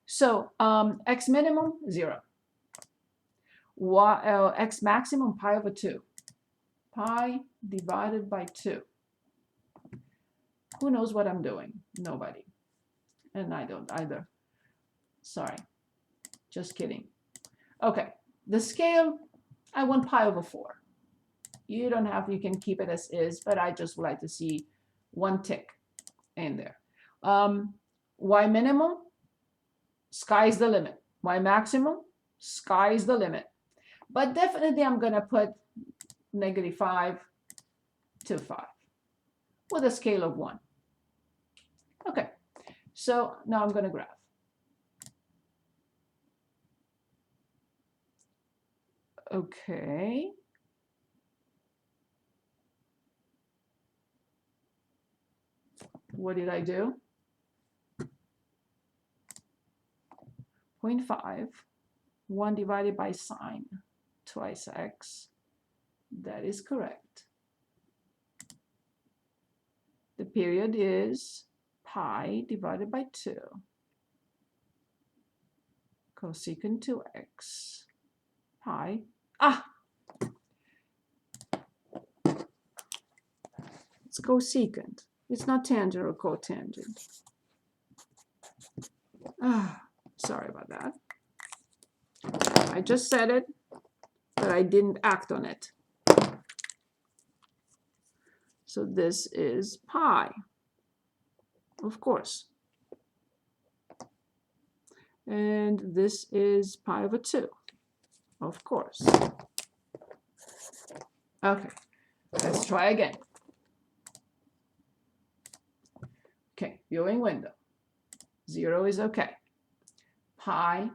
So x minimum, 0. X maximum, pi over 2. Pi divided by 2. Who knows what I'm doing? Nobody. And I don't either. Sorry. Just kidding. Okay. The scale, I want pi over 4. You don't have, you can keep it as is, but I just would like to see one tick in there. Y minimum, sky's the limit. Y maximum, sky's the limit. But definitely I'm going to put -5 to 5 with a scale of 1. Okay, so now I'm going to graph. Okay. What did I do? 0.5, 1 divided by sine, twice x. That is correct. The period is pi divided by 2. Cosecant 2x pi. It's cosecant. It's not tangent or cotangent. Sorry about that. I just said it, but I didn't act on it. So this is pi, of course. And this is pi over 2, of course. Okay, let's try again. Okay, viewing window. 0 is okay. Pi,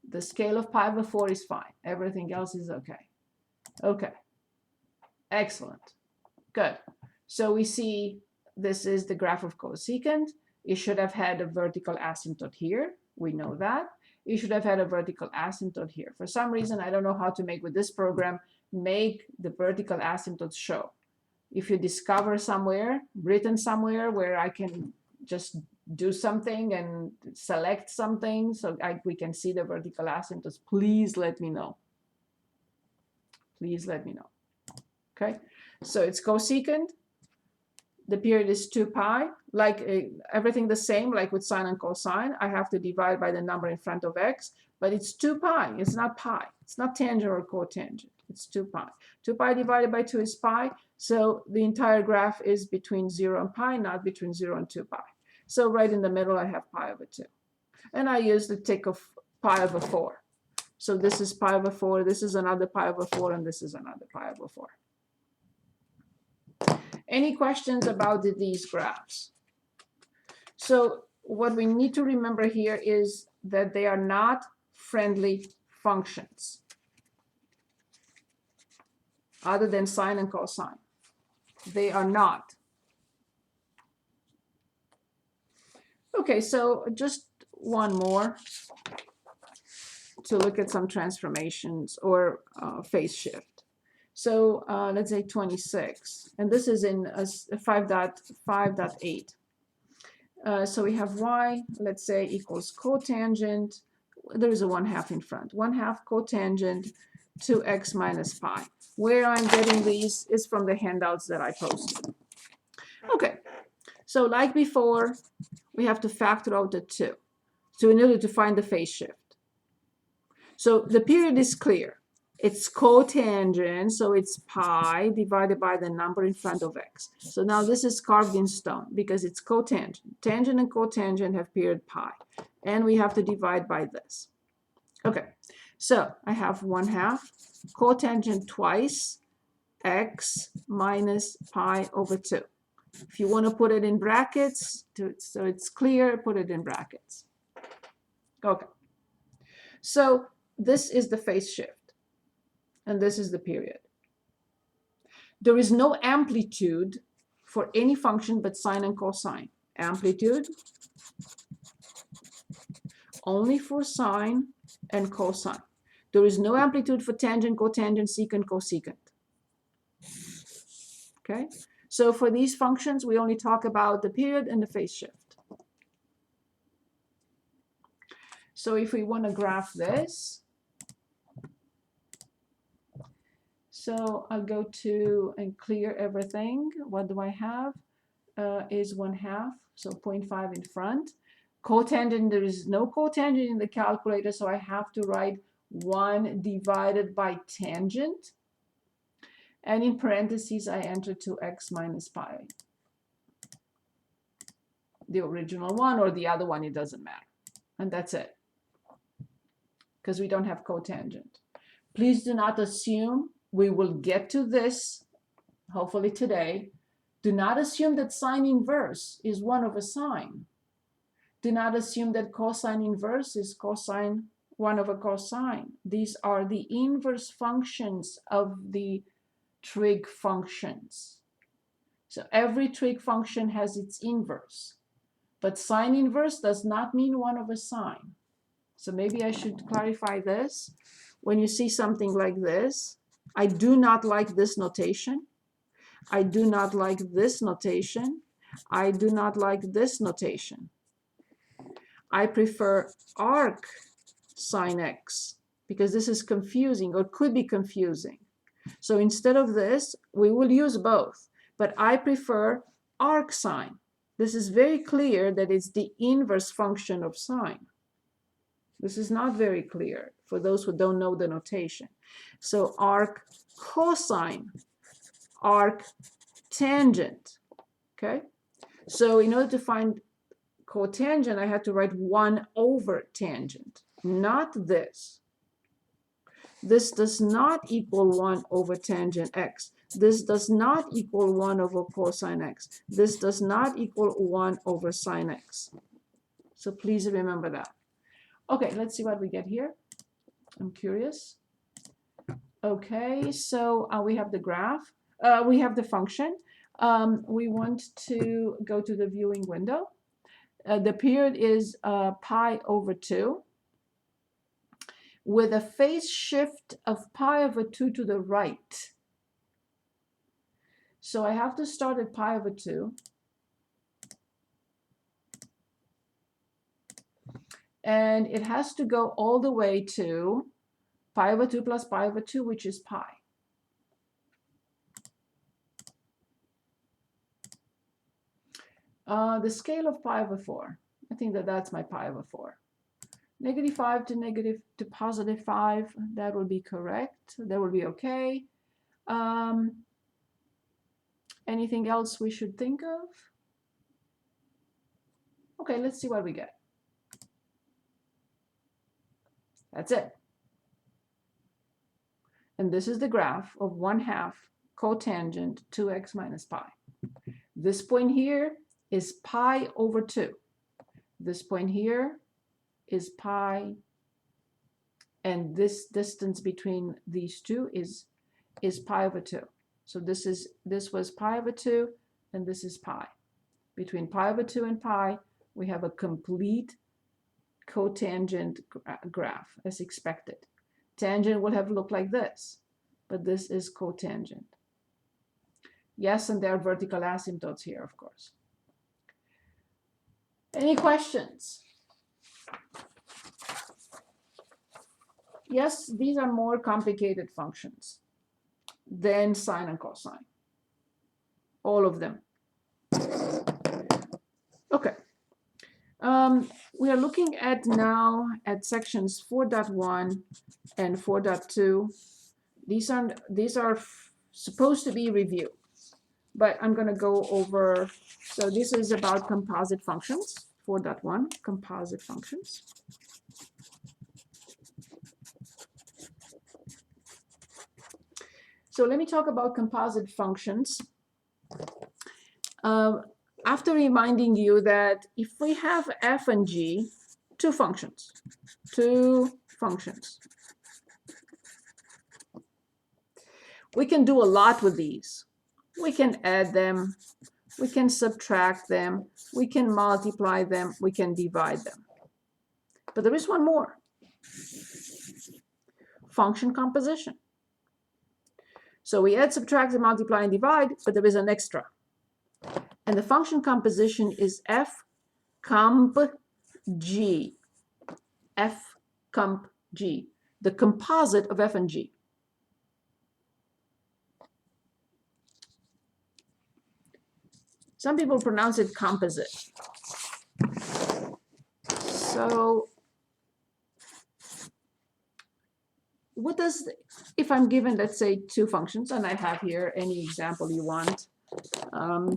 the scale of pi over 4 is fine. Everything else is okay. Okay, excellent, good. So we see this is the graph of cosecant. It should have had a vertical asymptote here. We know that. It should have had a vertical asymptote here. For some reason, I don't know how to make with this program, make the vertical asymptotes show. If you discover somewhere, written somewhere where I can just do something and select something so we can see the vertical asymptotes, please let me know. Please let me know. Okay, so it's cosecant. The period is 2 pi. Like everything the same, like with sine and cosine, I have to divide by the number in front of x, but it's 2 pi. It's not pi. It's not tangent or cotangent. It's 2 pi. 2 pi divided by 2 is pi. So the entire graph is between 0 and pi, not between 0 and 2 pi. So right in the middle, I have pi over 2. And I use the tick of pi over 4. So this is pi over 4, this is another pi over 4, and this is another pi over 4. Any questions about these graphs? So what we need to remember here is that they are not friendly functions other than sine and cosine. They are not. Okay, so just one more to look at some transformations or phase shift. So let's say 26, and this is in 5.8. So we have y, let's say, equals cotangent. There is a 1/2 in front. 1/2 cotangent 2x minus pi. Where I'm getting these is from the handouts that I posted. Okay, so like before, we have to factor out the 2. So in order to find the phase shift. So the period is clear. It's cotangent, so it's pi divided by the number in front of x. So now this is carved in stone because it's cotangent. Tangent and cotangent have period pi. And we have to divide by this. Okay, so I have 1/2 cotangent twice x minus pi over 2. If you want to put it in brackets, so it's clear, put it in brackets. Okay, so this is the phase shift. And this is the period. There is no amplitude for any function but sine and cosine. Amplitude only for sine and cosine. There is no amplitude for tangent, cotangent, secant, cosecant. Okay, so for these functions, we only talk about the period and the phase shift. So if we want to graph this, so I'll go to and clear everything. What do I have? Is 1/2, so 0.5 in front. Cotangent, there is no cotangent in the calculator, so I have to write 1 divided by tangent. And in parentheses, I enter 2x minus pi. The original one or the other one, it doesn't matter. And that's it, because we don't have cotangent. Please do not assume we will get to this, hopefully today. Do not assume that sine inverse is 1 over sine. Do not assume that cosine inverse is cosine 1 over cosine. These are the inverse functions of the trig functions. So every trig function has its inverse. But sine inverse does not mean 1 over sine. So maybe I should clarify this. When you see something like this, I do not like this notation. I do not like this notation. I do not like this notation. I prefer arc sine x because this is confusing or could be confusing. So instead of this, we will use both, but I prefer arc sine. This is very clear that it's the inverse function of sine. This is not very clear for those who don't know the notation. So arc cosine, arc tangent, okay? So in order to find cotangent, I had to write 1 over tangent, not this. This does not equal 1 over tangent x. This does not equal 1 over cosine x. This does not equal 1 over sine x. So please remember that. Okay, let's see what we get here. I'm curious. Okay, so we have the graph. We have the function. We want to go to the viewing window. The period is pi over 2 with a phase shift of pi over 2 to the right. So I have to start at pi over 2. And it has to go all the way to pi over 2 plus pi over 2, which is pi. The scale of pi over 4. I think that that's my pi over 4. -5 to positive 5, that will be correct. That will be okay. Anything else we should think of? Okay, let's see what we get. That's it. And this is the graph of 1/2 cotangent 2x minus pi. This point here is pi over 2. This point here is pi, and this distance between these two is pi over 2. So this was pi over 2, and this is pi. Between pi over 2 and pi, we have a complete cotangent graph as expected. Tangent will have looked like this, but this is cotangent. Yes, and there are vertical asymptotes here, of course. Any questions? Yes, these are more complicated functions than sine and cosine. All of them. Okay. We are looking at now at sections 4.1 and 4.2. These are supposed to be review, but I'm going to go over. So this is about composite functions. 4.1, composite functions. So let me talk about composite functions. After reminding you that if we have f and g, two functions, we can do a lot with these. We can add them, we can subtract them, we can multiply them, we can divide them. But there is one more. Function composition. So we add, subtract, and multiply, and divide, but there is an extra. And the function composition is f comp g. F comp G, the composite of F and G. Some people pronounce it composite. So what does, if I'm given, let's say, two functions, and I have here any example you want.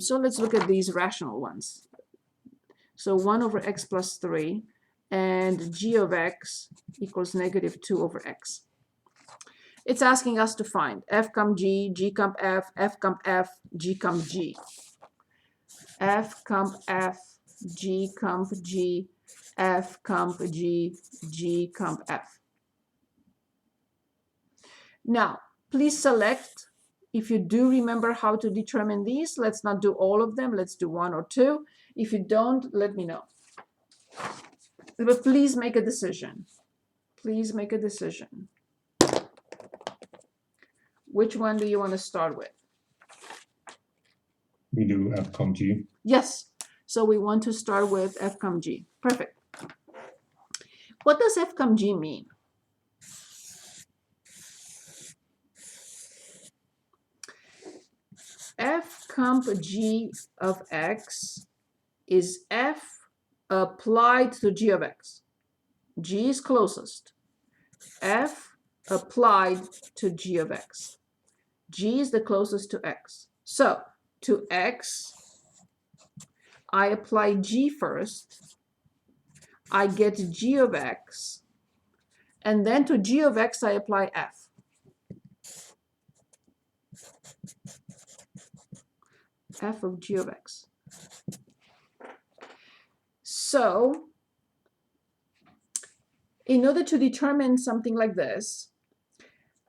So let's look at these rational ones. So 1 over x plus 3, and g of x equals negative 2 over x. It's asking us to find f comp g, g comp f, f comp f, g comp g. F comp f, g comp g, f comp g, g comp f. Now, please select, if you do remember how to determine these. Let's not do all of them. Let's do one or two. If you don't, let me know. But please make a decision. Please make a decision. Which one do you want to start with? We do f comp g. Yes. So we want to start with f comp g. Perfect. What does f comp g mean? F comp g of x is f applied to g of x. G is closest. F applied to g of x. G is the closest to x. So to x, I apply g first. I get g of x. And then to g of x, I apply f. F of g of x. So in order to determine something like this,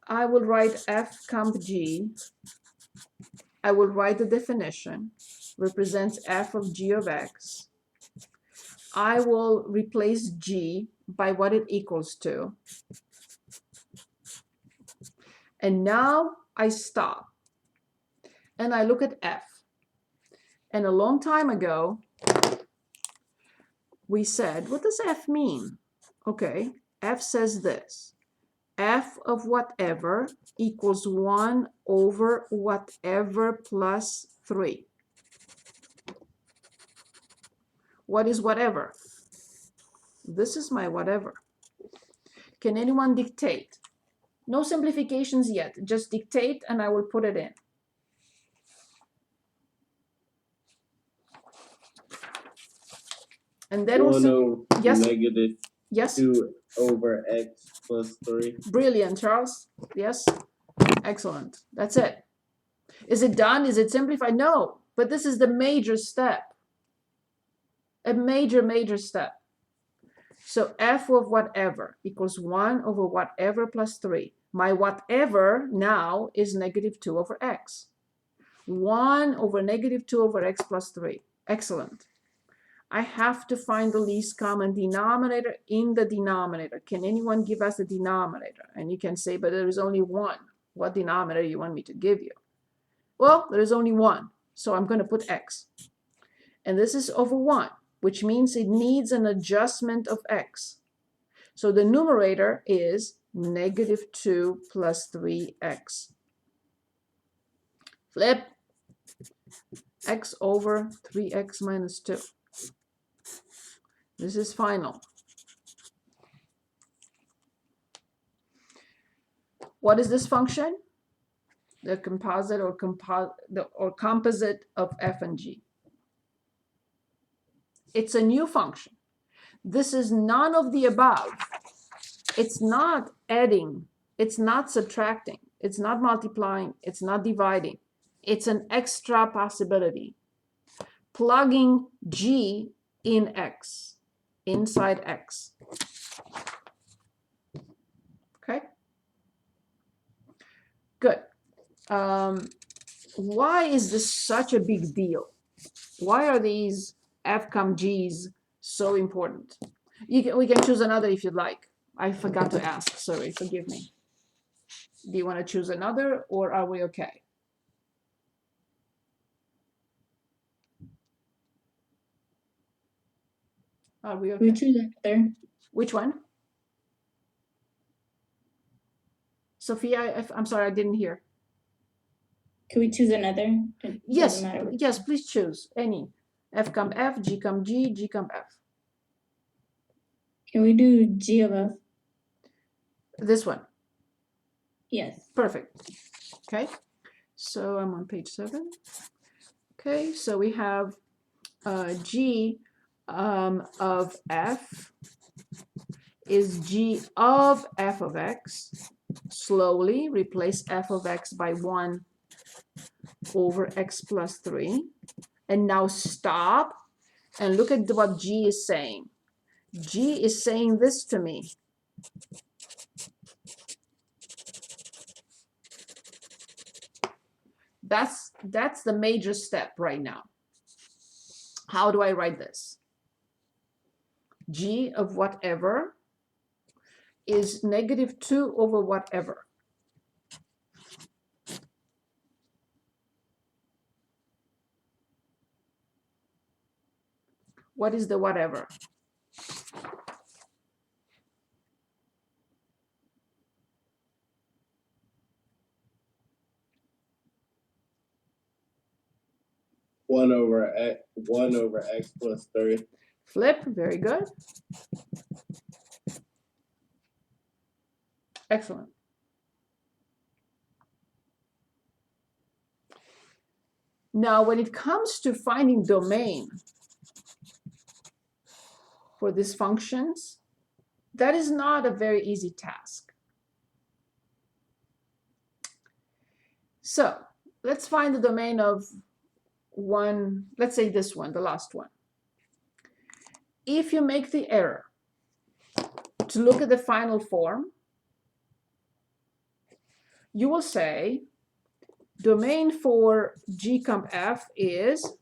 I will write f comp g. I will write the definition, represents f of g of x. I will replace g by what it equals to. And now I stop. And I look at f. And a long time ago, we said, what does f mean? Okay, f says this. F of whatever equals 1 over whatever plus 3. What is whatever? This is my whatever. Can anyone dictate? No simplifications yet. Just dictate and I will put it in. And then also, yes, negative yes, 2 over x plus 3. Brilliant, Charles. Yes, excellent. That's it. Is it done? Is it simplified? No, but this is the major step. A major step. So f of whatever equals 1 over whatever plus 3. My whatever now is negative 2 over x. 1 over negative 2 over x plus 3. Excellent. I have to find the least common denominator in the denominator. Can anyone give us the denominator? And you can say, but there is only one. What denominator you want me to give you? Well, there is only one. So I'm going to put x. And this is over 1, which means it needs an adjustment of x. So the numerator is negative 2 plus 3x. Flip. X over 3x minus 2. This is final. What is this function? The composite or composite of f and g. It's a new function. This is none of the above. It's not adding. It's not subtracting. It's not multiplying. It's not dividing. It's an extra possibility. Plugging g in x. Inside x. Okay? Good. Why is this such a big deal? Why are these f comp g's so important? We can choose another if you'd like. I forgot to ask. Sorry, forgive me. Do you want to choose another or are we okay? Are we okay? We choose another. Which one? Sophia, I'm sorry, I didn't hear. Can we choose another? It Yes, doesn't matter which yes, one. please choose any. F comp F, G comp G, G comp F. Can we do G of F? This one, Yes. perfect. Okay, so I'm on page 7. Okay, so we have G of F is G of f of x. Slowly replace f of x by 1 over x plus 3. And now stop and look at what G is saying. G is saying this to me. That's the major step right now. How do I write this? G of whatever is negative 2 over whatever. What is the whatever? One over x plus 3. Flip, very good. Excellent. Now, when it comes to finding domain for these functions, that is not a very easy task. So let's find the domain of one, let's say this one, the last one. If you make the error to look at the final form, you will say domain for G comp F is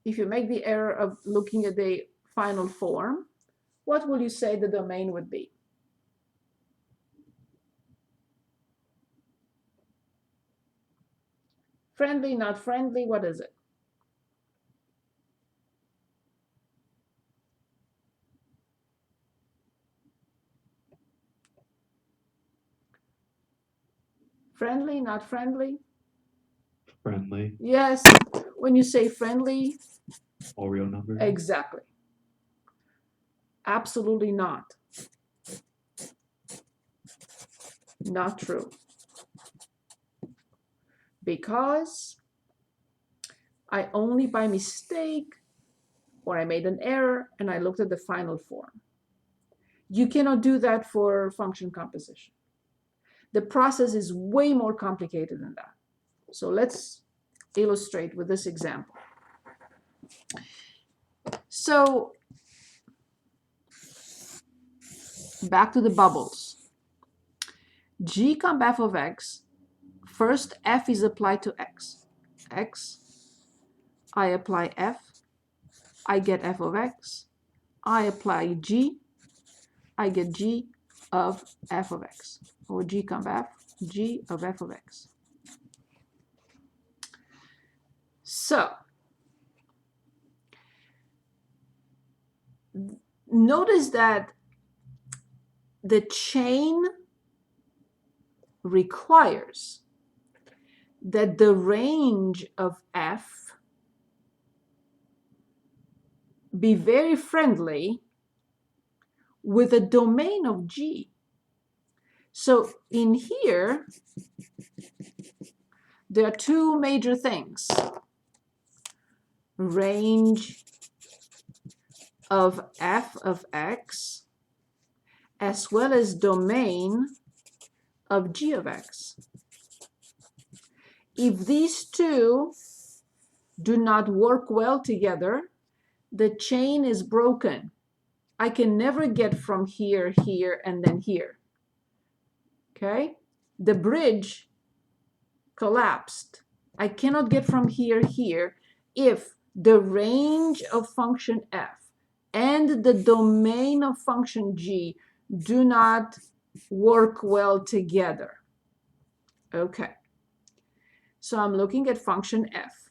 if you make the error of looking at the final form, what will you say the domain would be? Friendly, not friendly, what is it? Friendly, not friendly? Friendly. Yes, when you say friendly, All real numbers. exactly. Absolutely not. Not true. Because I only by mistake or I made an error and I looked at the final form. You cannot do that for function composition. The process is way more complicated than that. So let's illustrate with this example. So back to the bubbles. G comp f of x, first f is applied to x. I apply f, I get f of x. I apply g, I get g of f of x, or G comp f, g of f of x. So notice that the chain requires that the range of f be very friendly with a domain of G. So in here, there are two major things. Range of f of x, as well as domain of G of x. If these two do not work well together, the chain is broken. I can never get from here, here, and then here. Okay? The bridge collapsed. I cannot get from here, here, if the range of function f and the domain of function g do not work well together. Okay. So I'm looking at function f.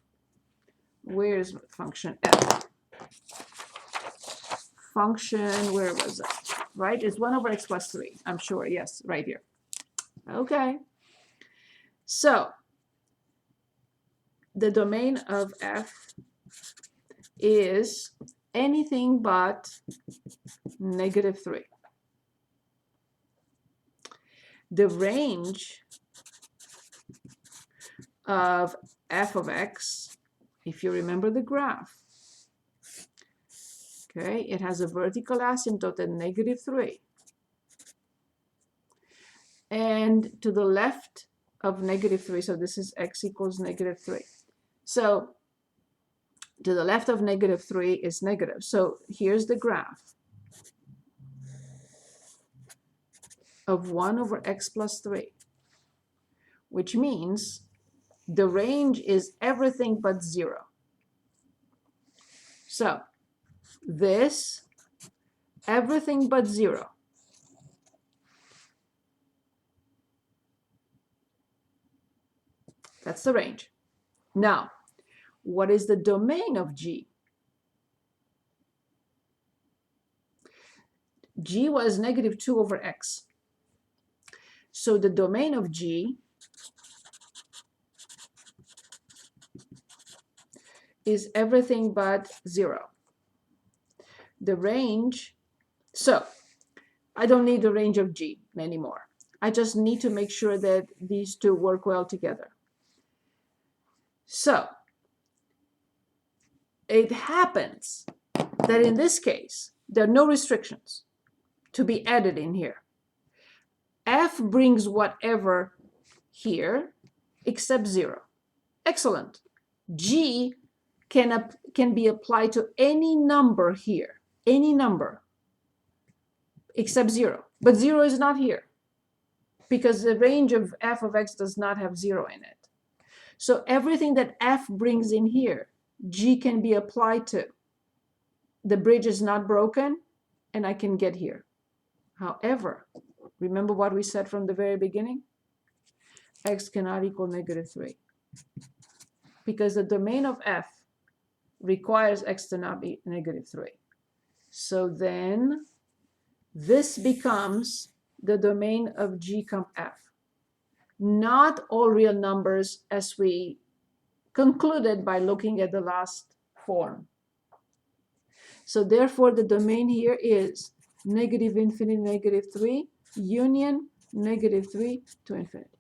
Where's function f? function, where was it? Right, it's 1 over x plus 3, I'm sure, yes, right here. Okay, so the domain of f is anything but -3. The range of f of x, if you remember the graph, okay, it has a vertical asymptote at -3. And to the left of -3, so this is x equals -3. So to the left of -3 is negative. So here's the graph of 1 over x plus 3, which means the range is everything but 0. So this, everything but 0. That's the range. Now, what is the domain of G? G was -2 over x. So the domain of G is everything but 0. The range, so I don't need the range of G anymore. I just need to make sure that these two work well together. So it happens that in this case, there are no restrictions to be added in here. F brings whatever here except 0. Excellent. G can be applied to any number here, any number except 0. But 0 is not here because the range of f of x does not have 0 in it. So everything that f brings in here, G can be applied to. The bridge is not broken, and I can get here. However, remember what we said from the very beginning? X cannot equal -3 because the domain of f requires x to not be -3. So then this becomes the domain of G comp f. Not all real numbers, as we concluded by looking at the last form. So therefore, the domain here is -∞, -3, union -3 to infinity.